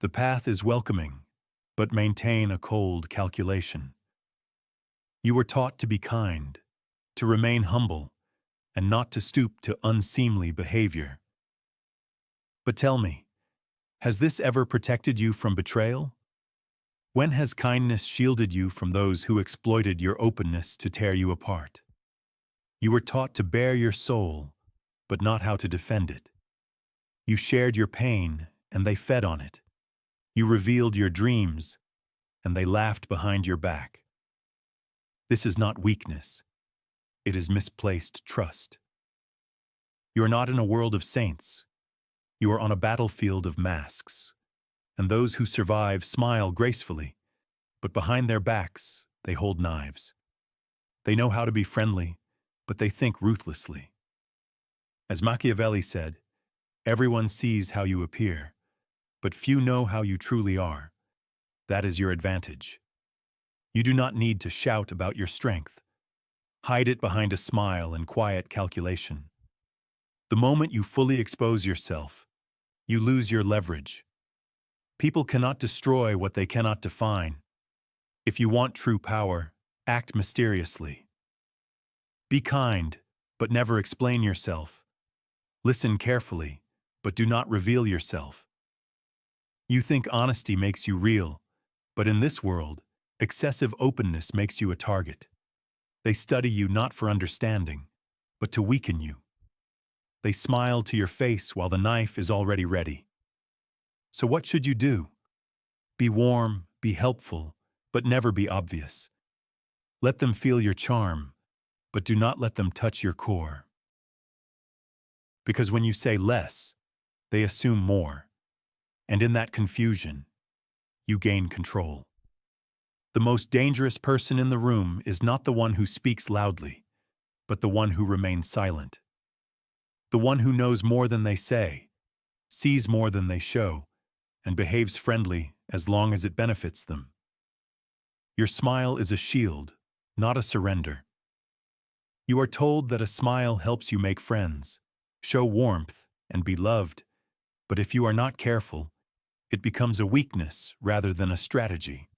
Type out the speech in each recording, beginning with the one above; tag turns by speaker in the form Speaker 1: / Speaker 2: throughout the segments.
Speaker 1: The path is welcoming, but maintain a cold calculation. You were taught to be kind, to remain humble, and not to stoop to unseemly behavior. But tell me, has this ever protected you from betrayal? When has kindness shielded you from those who exploited your openness to tear you apart? You were taught to bare your soul, but not how to defend it. You shared your pain, and they fed on it. You revealed your dreams, and they laughed behind your back. This is not weakness. It is misplaced trust. You are not in a world of saints. You are on a battlefield of masks, and those who survive smile gracefully, but behind their backs they hold knives. They know how to be friendly, but they think ruthlessly. As Machiavelli said, everyone sees how you appear, but few know how you truly are. That is your advantage. You do not need to shout about your strength. Hide it behind a smile and quiet calculation. The moment you fully expose yourself, you lose your leverage. People cannot destroy what they cannot define. If you want true power, act mysteriously. Be kind, but never explain yourself. Listen carefully, but do not reveal yourself. You think honesty makes you real, but in this world, excessive openness makes you a target. They study you not for understanding, but to weaken you. They smile to your face while the knife is already ready. So what should you do? Be warm, be helpful, but never be obvious. Let them feel your charm, but do not let them touch your core. Because when you say less, they assume more, and in that confusion, you gain control. The most dangerous person in the room is not the one who speaks loudly, but the one who remains silent. The one who knows more than they say, sees more than they show, and behaves friendly as long as it benefits them. Your smile is a shield, not a surrender. You are told that a smile helps you make friends, show warmth, and be loved, but if you are not careful, it becomes a weakness rather than a strategy.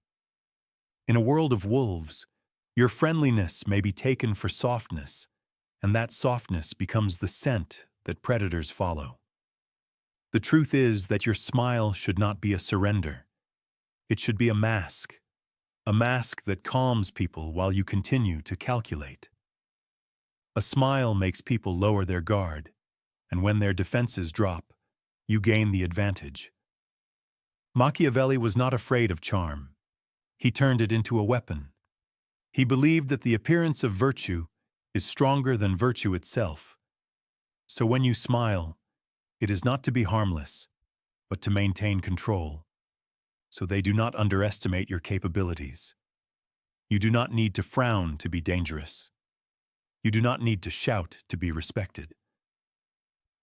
Speaker 1: In a world of wolves, your friendliness may be taken for softness, and that softness becomes the scent that predators follow. The truth is that your smile should not be a surrender. It should be a mask that calms people while you continue to calculate. A smile makes people lower their guard, and when their defenses drop, you gain the advantage. Machiavelli was not afraid of charm. He turned it into a weapon. He believed that the appearance of virtue is stronger than virtue itself. So when you smile, it is not to be harmless, but to maintain control. So they do not underestimate your capabilities. You do not need to frown to be dangerous. You do not need to shout to be respected.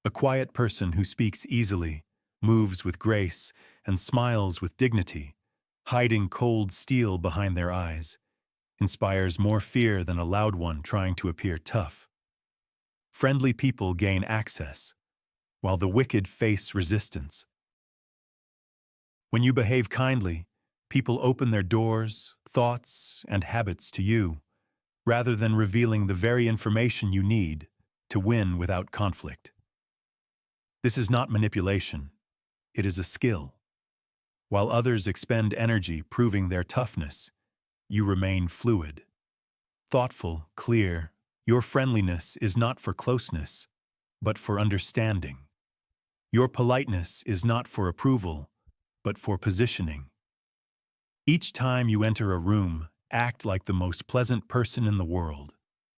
Speaker 1: A quiet person who speaks easily, moves with grace, and smiles with dignity, hiding cold steel behind their eyes, inspires more fear than a loud one trying to appear tough. Friendly people gain access, while the wicked face resistance. When you behave kindly, people open their doors, thoughts, and habits to you, rather than revealing the very information you need to win without conflict. This is not manipulation. It is a skill. While others expend energy proving their toughness, you remain fluid. Thoughtful, clear, your friendliness is not for closeness, but for understanding. Your politeness is not for approval, but for positioning. Each time you enter a room, act like the most pleasant person in the world,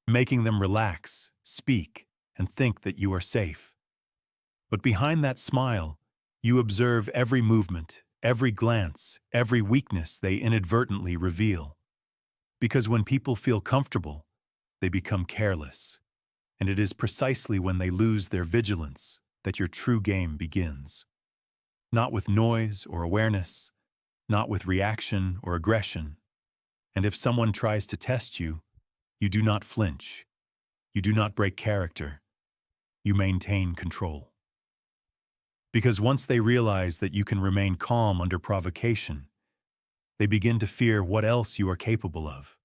Speaker 1: making them relax, speak, and think that you are safe. But behind that smile, you observe every movement, every glance, every weakness they inadvertently reveal. Because when people feel comfortable, they become careless. And it is precisely when they lose their vigilance that your true game begins. Not with noise or awareness, not with reaction or aggression. And if someone tries to test you, you do not flinch. You do not break character. You maintain control. Because once they realize that you can remain calm under provocation, they begin to fear what else you are capable of.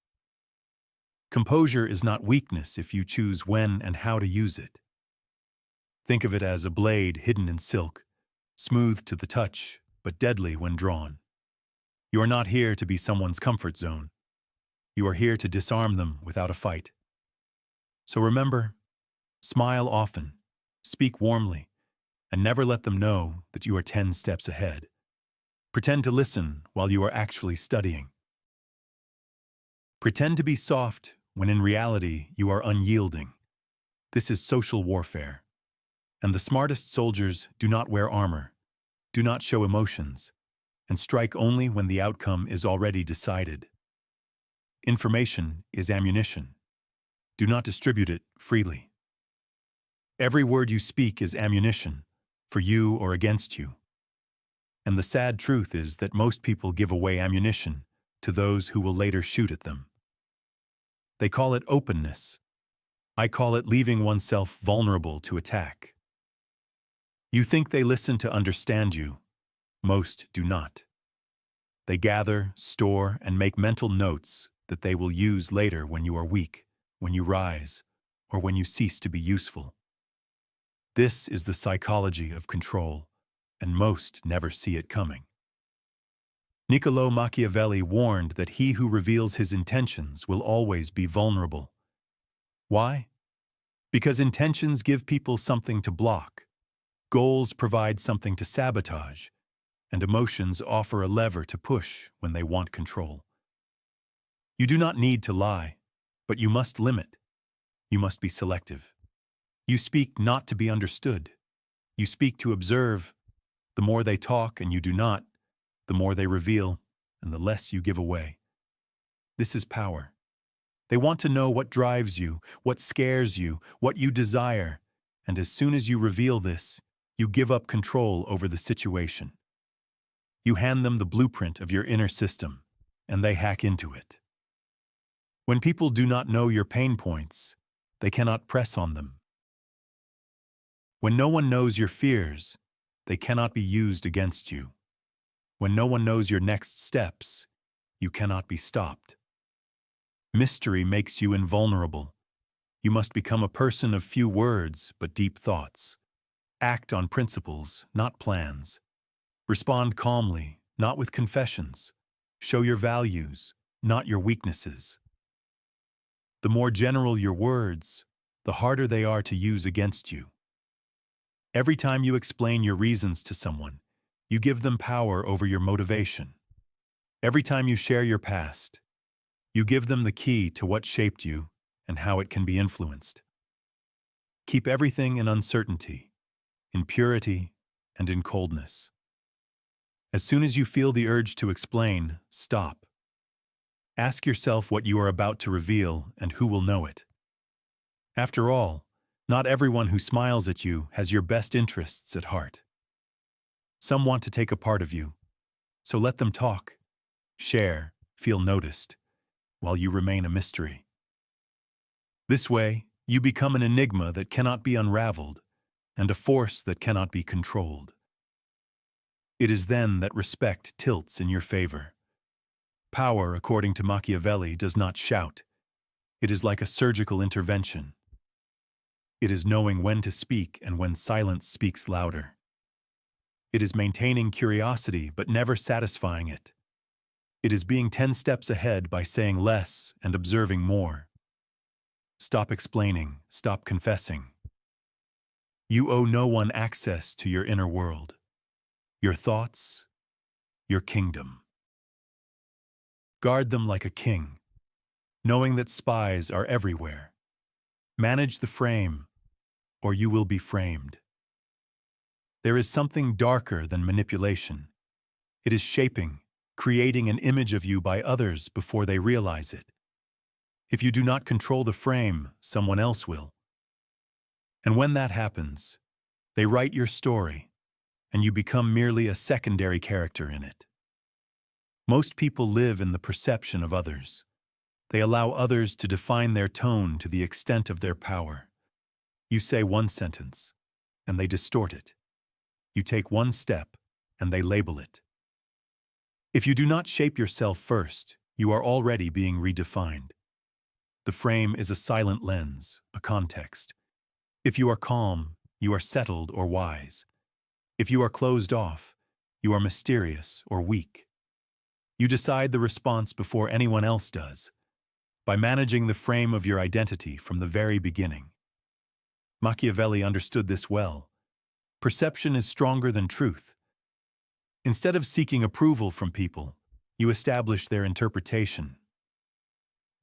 Speaker 1: Composure is not weakness if you choose when and how to use it. Think of it as a blade hidden in silk, smooth to the touch, but deadly when drawn. You are not here to be someone's comfort zone. You are here to disarm them without a fight. So remember, smile often, speak warmly, and never let them know that you are 10 steps ahead. Pretend to listen while you are actually studying. Pretend to be soft when in reality you are unyielding. This is social warfare. And the smartest soldiers do not wear armor, do not show emotions, and strike only when the outcome is already decided. Information is ammunition. Do not distribute it freely. Every word you speak is ammunition, for you or against you. And the sad truth is that most people give away ammunition to those who will later shoot at them. They call it openness. I call it leaving oneself vulnerable to attack. You think they listen to understand you. Most do not. They gather, store, and make mental notes that they will use later when you are weak, when you rise, or when you cease to be useful. This is the psychology of control, and most never see it coming. Niccolò Machiavelli warned that he who reveals his intentions will always be vulnerable. Why? Because intentions give people something to block, goals provide something to sabotage, and emotions offer a lever to push when they want control. You do not need to lie, but you must limit. You must be selective. You speak not to be understood. You speak to observe. The more they talk and you do not, the more they reveal, and the less you give away. This is power. They want to know what drives you, what scares you, what you desire, and as soon as you reveal this, you give up control over the situation. You hand them the blueprint of your inner system, and they hack into it. When people do not know your pain points, they cannot press on them. When no one knows your fears, they cannot be used against you. When no one knows your next steps, you cannot be stopped. Mystery makes you invulnerable. You must become a person of few words but deep thoughts. Act on principles, not plans. Respond calmly, not with confessions. Show your values, not your weaknesses. The more general your words, the harder they are to use against you. Every time you explain your reasons to someone, you give them power over your motivation. Every time you share your past, you give them the key to what shaped you and how it can be influenced. Keep everything in uncertainty, in purity, and in coldness. As soon as you feel the urge to explain, stop. Ask yourself what you are about to reveal and who will know it. After all, not everyone who smiles at you has your best interests at heart. Some want to take a part of you, so let them talk, share, feel noticed, while you remain a mystery. This way, you become an enigma that cannot be unraveled, and a force that cannot be controlled. It is then that respect tilts in your favor. Power, according to Machiavelli, does not shout. It is like a surgical intervention. It is knowing when to speak and when silence speaks louder. It is maintaining curiosity but never satisfying it. It is being 10 steps ahead by saying less and observing more. Stop explaining, stop confessing. You owe no one access to your inner world, your thoughts, your kingdom. Guard them like a king, knowing that spies are everywhere. Manage the frame, or you will be framed. There is something darker than manipulation. It is shaping, creating an image of you by others before they realize it. If you do not control the frame, someone else will. And when that happens, they write your story, and you become merely a secondary character in it. Most people live in the perception of others. They allow others to define their tone to the extent of their power. You say one sentence, and they distort it. You take one step, and they label it. If you do not shape yourself first, you are already being redefined. The frame is a silent lens, a context. If you are calm, you are settled or wise. If you are closed off, you are mysterious or weak. You decide the response before anyone else does, by managing the frame of your identity from the very beginning. Machiavelli understood this well. Perception is stronger than truth. Instead of seeking approval from people, you establish their interpretation.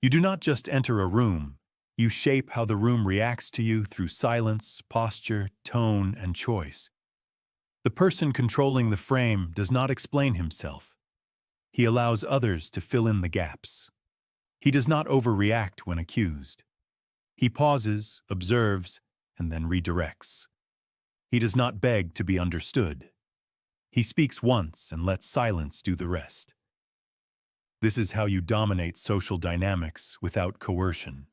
Speaker 1: You do not just enter a room, you shape how the room reacts to you through silence, posture, tone, and choice. The person controlling the frame does not explain himself. He allows others to fill in the gaps. He does not overreact when accused. He pauses, observes, and then redirects. He does not beg to be understood. He speaks once and lets silence do the rest. This is how you dominate social dynamics without coercion.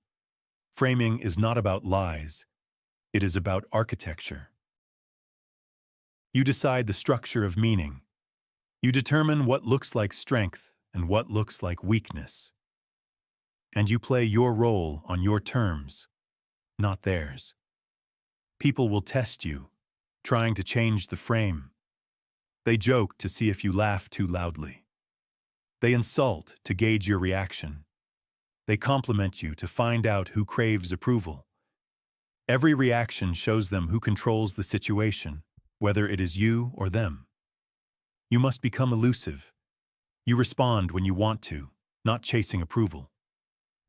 Speaker 1: Framing is not about lies. It is about architecture. You decide the structure of meaning. You determine what looks like strength and what looks like weakness. And you play your role on your terms, not theirs. People will test you, trying to change the frame. They joke to see if you laugh too loudly. They insult to gauge your reaction. They compliment you to find out who craves approval. Every reaction shows them who controls the situation, whether it is you or them. You must become elusive. You respond when you want to, not chasing approval.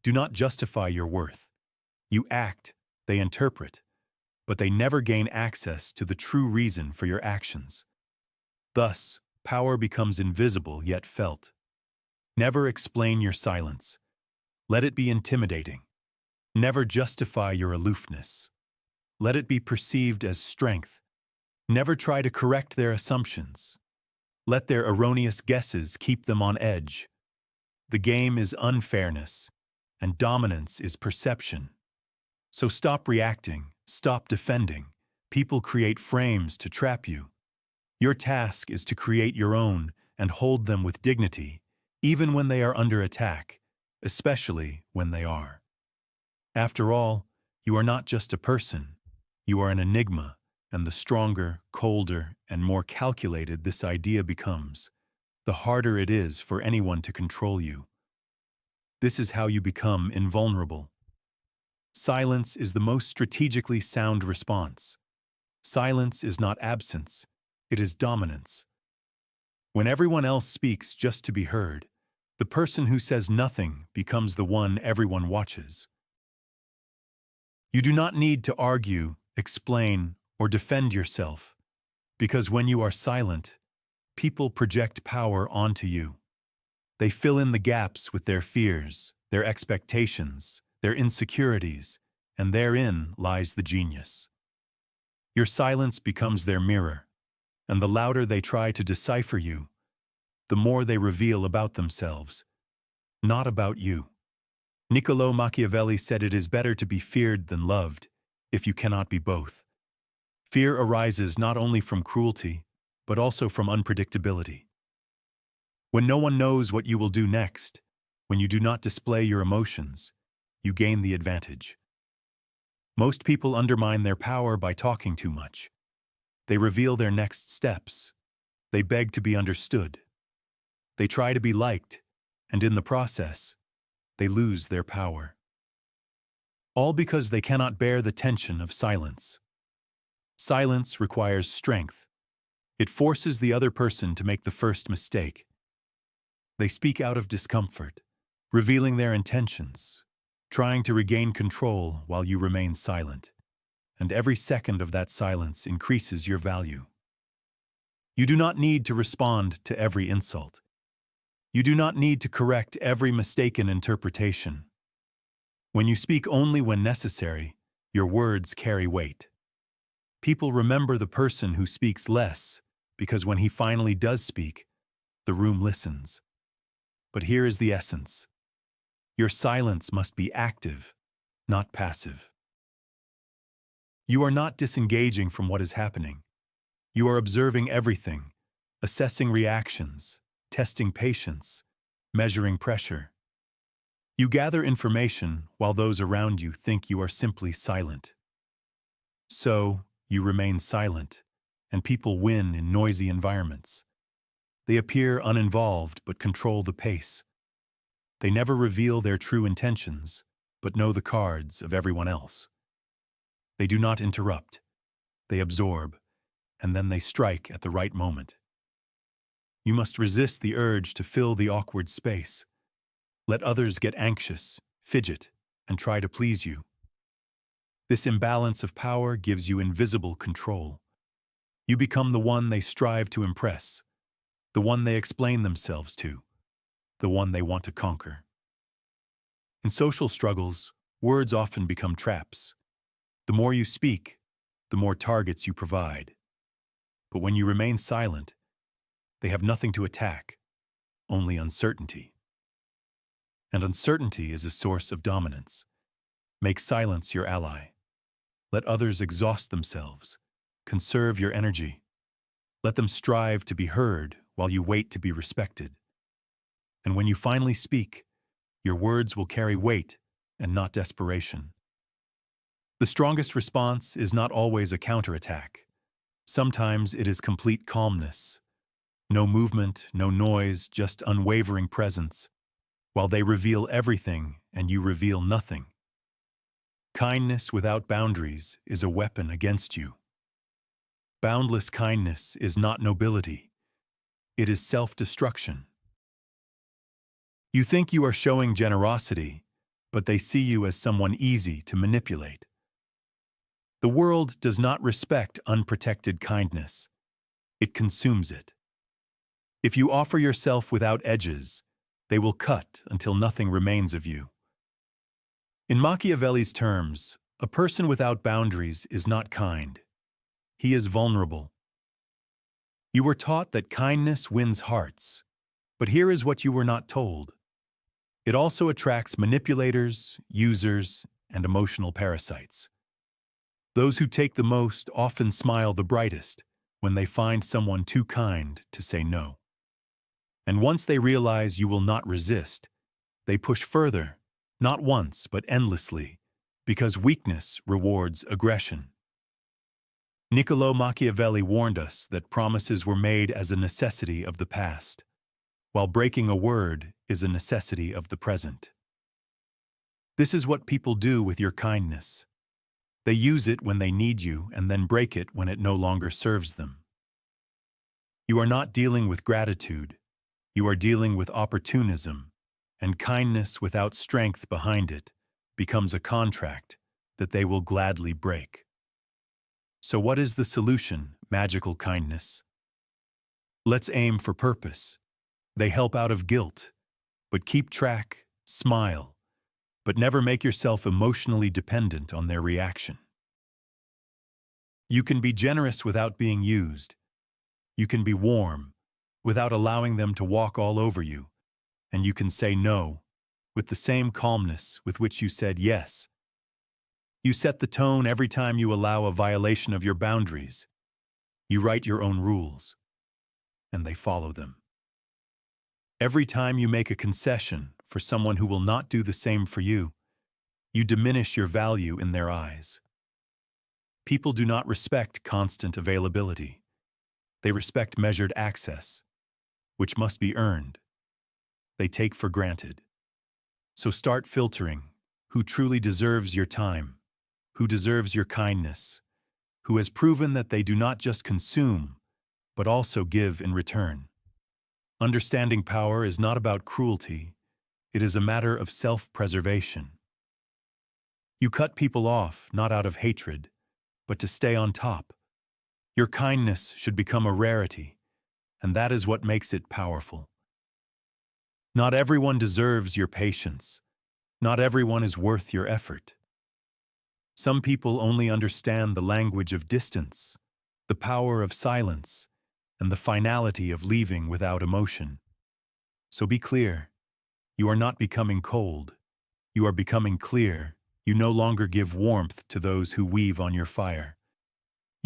Speaker 1: Do not justify your worth. You act, they interpret, but they never gain access to the true reason for your actions. Thus, power becomes invisible yet felt. Never explain your silence. Let it be intimidating. Never justify your aloofness. Let it be perceived as strength. Never try to correct their assumptions. Let their erroneous guesses keep them on edge. The game is unfairness, and dominance is perception. So stop reacting, stop defending. People create frames to trap you. Your task is to create your own and hold them with dignity, even when they are under attack, especially when they are. After all, you are not just a person. You are an enigma, and the stronger, colder, and more calculated this idea becomes, the harder it is for anyone to control you. This is how you become invulnerable. Silence is the most strategically sound response. Silence is not absence, it is dominance. When everyone else speaks just to be heard, the person who says nothing becomes the one everyone watches. You do not need to argue, explain, or defend yourself, because when you are silent, people project power onto you. They fill in the gaps with their fears, their expectations, their insecurities, and therein lies the genius. Your silence becomes their mirror, and the louder they try to decipher you, the more they reveal about themselves, not about you. Niccolò Machiavelli said it is better to be feared than loved, if you cannot be both. Fear arises not only from cruelty, but also from unpredictability. When no one knows what you will do next, when you do not display your emotions, you gain the advantage. Most people undermine their power by talking too much. They reveal their next steps. They beg to be understood. They try to be liked, and in the process, they lose their power. All because they cannot bear the tension of silence. Silence requires strength. It forces the other person to make the first mistake. They speak out of discomfort, revealing their intentions, trying to regain control while you remain silent, and every second of that silence increases your value. You do not need to respond to every insult. You do not need to correct every mistaken interpretation. When you speak only when necessary, your words carry weight. People remember the person who speaks less because when he finally does speak, the room listens. But here is the essence. Your silence must be active, not passive. You are not disengaging from what is happening. You are observing everything, assessing reactions, testing patience, measuring pressure. You gather information while those around you think you are simply silent. So, you remain silent, and people win in noisy environments. They appear uninvolved but control the pace. They never reveal their true intentions, but know the cards of everyone else. They do not interrupt. They absorb, and then they strike at the right moment. You must resist the urge to fill the awkward space. Let others get anxious, fidget, and try to please you. This imbalance of power gives you invisible control. You become the one they strive to impress, the one they explain themselves to, the one they want to conquer. In social struggles, words often become traps. The more you speak, the more targets you provide. But when you remain silent, they have nothing to attack, only uncertainty. And uncertainty is a source of dominance. Make silence your ally. Let others exhaust themselves. Conserve your energy. Let them strive to be heard while you wait to be respected. And when you finally speak, your words will carry weight and not desperation. The strongest response is not always a counterattack. Sometimes it is complete calmness. No movement, no noise, just unwavering presence, while they reveal everything and you reveal nothing. Kindness without boundaries is a weapon against you. Boundless kindness is not nobility. It is self-destruction. You think you are showing generosity, but they see you as someone easy to manipulate. The world does not respect unprotected kindness. It consumes it. If you offer yourself without edges, they will cut until nothing remains of you. In Machiavelli's terms, a person without boundaries is not kind. He is vulnerable. You were taught that kindness wins hearts, but here is what you were not told. It also attracts manipulators, users, and emotional parasites. Those who take the most often smile the brightest when they find someone too kind to say no. And once they realize you will not resist, they push further, not once but endlessly, because weakness rewards aggression. Niccolo Machiavelli warned us that promises were made as a necessity of the past, while breaking a word is a necessity of the present. This is what people do with your kindness. They use it when they need you and then break it when it no longer serves them. You are not dealing with gratitude. You are dealing with opportunism, and kindness without strength behind it becomes a contract that they will gladly break. So what is the solution, magical kindness? Let's aim for purpose. They help out of guilt, but keep track, smile, but never make yourself emotionally dependent on their reaction. You can be generous without being used. You can be warm without allowing them to walk all over you, and you can say no with the same calmness with which you said yes. You set the tone every time you allow a violation of your boundaries. You write your own rules, and they follow them. Every time you make a concession for someone who will not do the same for you, you diminish your value in their eyes. People do not respect constant availability. They respect measured access, which must be earned. They take for granted. So start filtering who truly deserves your time, who deserves your kindness, who has proven that they do not just consume, but also give in return. Understanding power is not about cruelty. It is a matter of self-preservation. You cut people off not out of hatred, but to stay on top. Your kindness should become a rarity, and that is what makes it powerful. Not everyone deserves your patience. Not everyone is worth your effort. Some people only understand the language of distance, the power of silence, and the finality of leaving without emotion. So be clear. You are not becoming cold. You are becoming clear. You no longer give warmth to those who weave on your fire.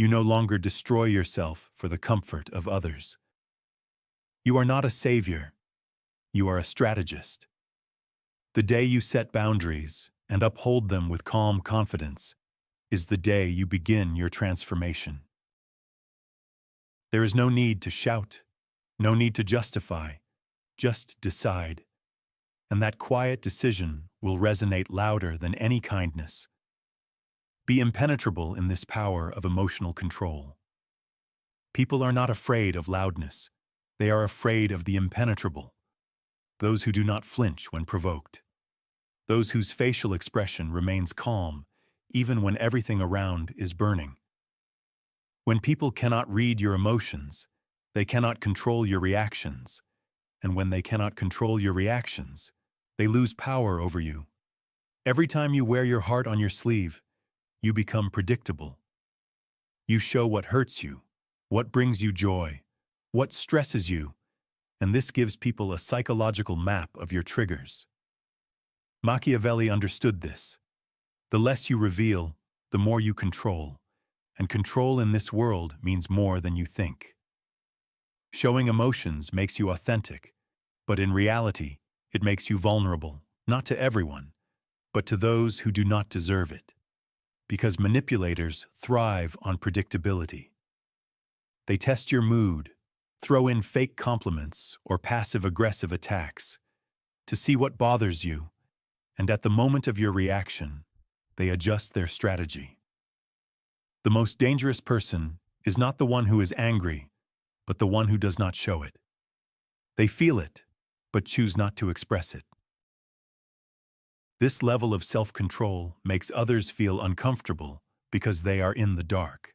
Speaker 1: You no longer destroy yourself for the comfort of others. You are not a savior. You are a strategist. The day you set boundaries and uphold them with calm confidence is the day you begin your transformation. There is no need to shout, no need to justify, just decide. And that quiet decision will resonate louder than any kindness. Be impenetrable in this power of emotional control. People are not afraid of loudness. They are afraid of the impenetrable. Those who do not flinch when provoked. Those whose facial expression remains calm, even when everything around is burning. When people cannot read your emotions, they cannot control your reactions. And when they cannot control your reactions, they lose power over you. Every time you wear your heart on your sleeve, you become predictable. You show what hurts you, what brings you joy, what stresses you, and this gives people a psychological map of your triggers. Machiavelli understood this. The less you reveal, the more you control, and control in this world means more than you think. Showing emotions makes you authentic, but in reality, it makes you vulnerable, not to everyone, but to those who do not deserve it. Because manipulators thrive on predictability. They test your mood, throw in fake compliments or passive-aggressive attacks to see what bothers you, and at the moment of your reaction, they adjust their strategy. The most dangerous person is not the one who is angry, but the one who does not show it. They feel it, but choose not to express it. This level of self-control makes others feel uncomfortable because they are in the dark.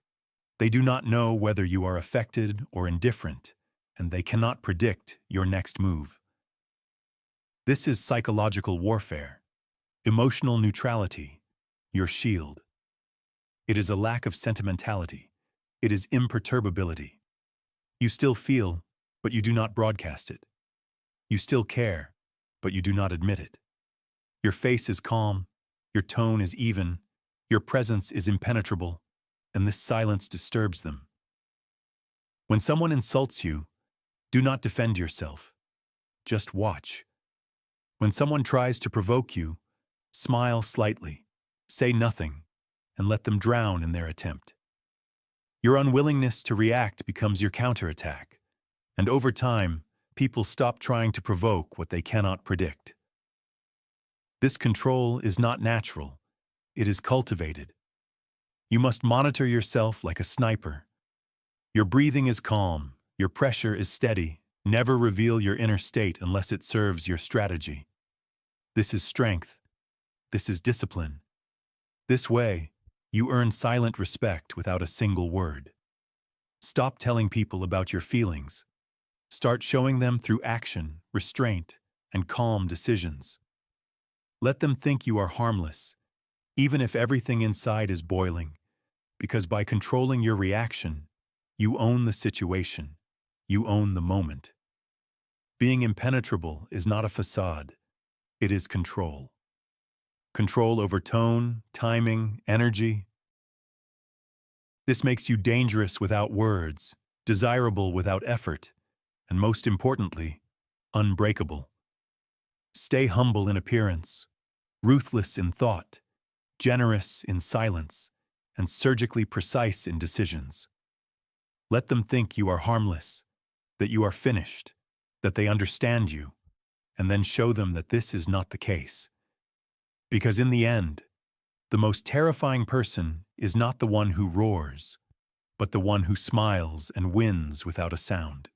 Speaker 1: They do not know whether you are affected or indifferent, and they cannot predict your next move. This is psychological warfare, emotional neutrality, your shield. It is a lack of sentimentality. It is imperturbability. You still feel, but you do not broadcast it. You still care, but you do not admit it. Your face is calm, your tone is even, your presence is impenetrable, and this silence disturbs them. When someone insults you, do not defend yourself. Just watch. When someone tries to provoke you, smile slightly, say nothing, and let them drown in their attempt. Your unwillingness to react becomes your counterattack, and over time, people stop trying to provoke what they cannot predict. This control is not natural, it is cultivated. You must monitor yourself like a sniper. Your breathing is calm, your pressure is steady. Never reveal your inner state unless it serves your strategy. This is strength. This is discipline. This way, you earn silent respect without a single word. Stop telling people about your feelings. Start showing them through action, restraint, and calm decisions. Let them think you are harmless, even if everything inside is boiling, because by controlling your reaction, you own the situation, you own the moment. Being impenetrable is not a facade, it is control. Control over tone, timing, energy. This makes you dangerous without words, desirable without effort, and most importantly, unbreakable. Stay humble in appearance, ruthless in thought, generous in silence, and surgically precise in decisions. Let them think you are harmless, that you are finished, that they understand you, and then show them that this is not the case. Because in the end, the most terrifying person is not the one who roars, but the one who smiles and wins without a sound.